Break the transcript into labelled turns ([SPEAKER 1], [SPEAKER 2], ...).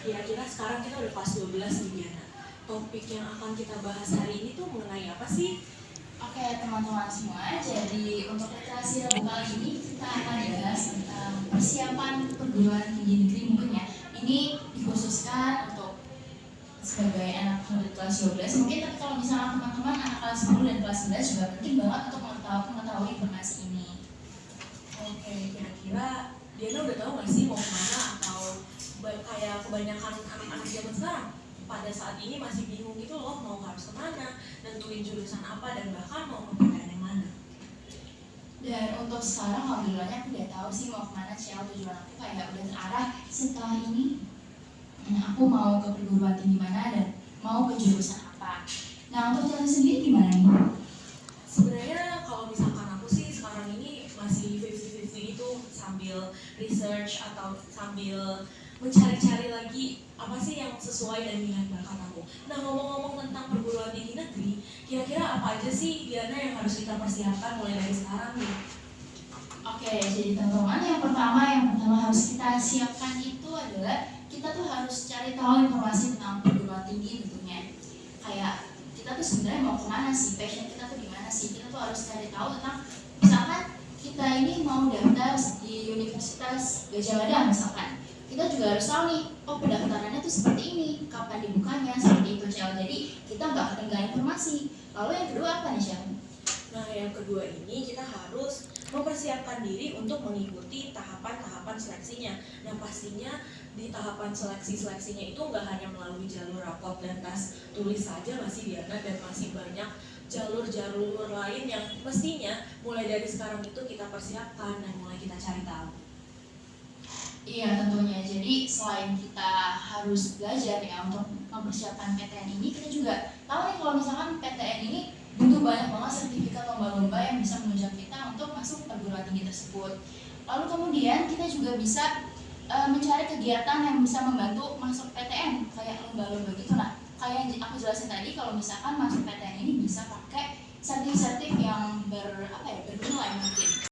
[SPEAKER 1] Kira-kira sekarang kita udah kelas 12 nih Diana. Topik yang akan kita bahas hari ini tuh mengenai apa sih?
[SPEAKER 2] Oke teman-teman semua, jadi untuk literasi Rabu kali ini kita akan bahas tentang persiapan perguruan tinggi negeri mungkin ya. Ini dikhususkan untuk sebagai anak murid kelas 12 mungkin, tapi kalau misalnya teman-teman anak kelas 10 dan kelas 11 juga penting banget untuk mengetahui informasi ini.
[SPEAKER 1] Oke, kira-kira Diana udah tahu nggak sih mau kemana atau kayak kebanyakan anak-anak zaman sekarang pada saat ini masih bingung gitu loh mau harus kemana, nentuin jurusan apa dan bahkan mau ke PTN yang mana.
[SPEAKER 2] Dan untuk sekarang alhamdulillahnya aku udah tahu sih mau kemana, siapa tujuan aku kayak udah terarah setelah ini. Aku mau ke perguruan tinggi mana dan mau ke jurusan apa. Nah untuk jalan sendiri gimana nih?
[SPEAKER 1] Sebenarnya kalau misalkan aku sih sekarang ini masih 50-50 itu sambil research atau sambil mencari-cari lagi apa sih yang sesuai dan minat bakat aku. Nah ngomong-ngomong tentang perguruan tinggi negeri, kira-kira apa aja sih Diana yang harus kita persiapkan mulai dari sekarang nih?
[SPEAKER 2] Oke, jadi teman-teman yang pertama harus kita siapkan itu adalah kita tuh harus cari tahu informasi tentang perguruan tinggi tentunya. Kayak kita tuh sebenarnya mau kemana sih, passion kita tuh gimana sih, kita tuh harus cari tahu tentang misalkan kita ini mau daftar di Universitas Gadjah Mada misalkan. Kita juga harus tahu nih, oh pendaftarannya tuh seperti ini, kapan dibukanya, seperti itu Cel. Jadi kita nggak ketinggalan informasi. Lalu yang kedua apa nih Cel?
[SPEAKER 1] Nah yang kedua ini kita harus mempersiapkan diri untuk mengikuti tahapan-tahapan seleksinya. Nah pastinya di tahapan seleksinya itu nggak hanya melalui jalur rapot dan tes tulis saja masih Diana, dan masih banyak jalur-jalur lain yang mestinya mulai dari sekarang itu kita persiapkan dan mulai kita cari tahu.
[SPEAKER 2] Iya tentunya, jadi selain kita harus belajar ya untuk mempersiapkan PTN ini, kita juga tahu nih kalau misalkan PTN ini butuh banyak banget sertifikat lomba-lomba yang bisa menunjang kita untuk masuk perguruan tinggi tersebut. Lalu kemudian kita juga bisa mencari kegiatan yang bisa membantu masuk PTN, kayak lomba-lomba gitu. Nah, kayak yang aku jelasin tadi, kalau misalkan masuk PTN ini bisa pakai sertif-sertif yang bernilai mungkin.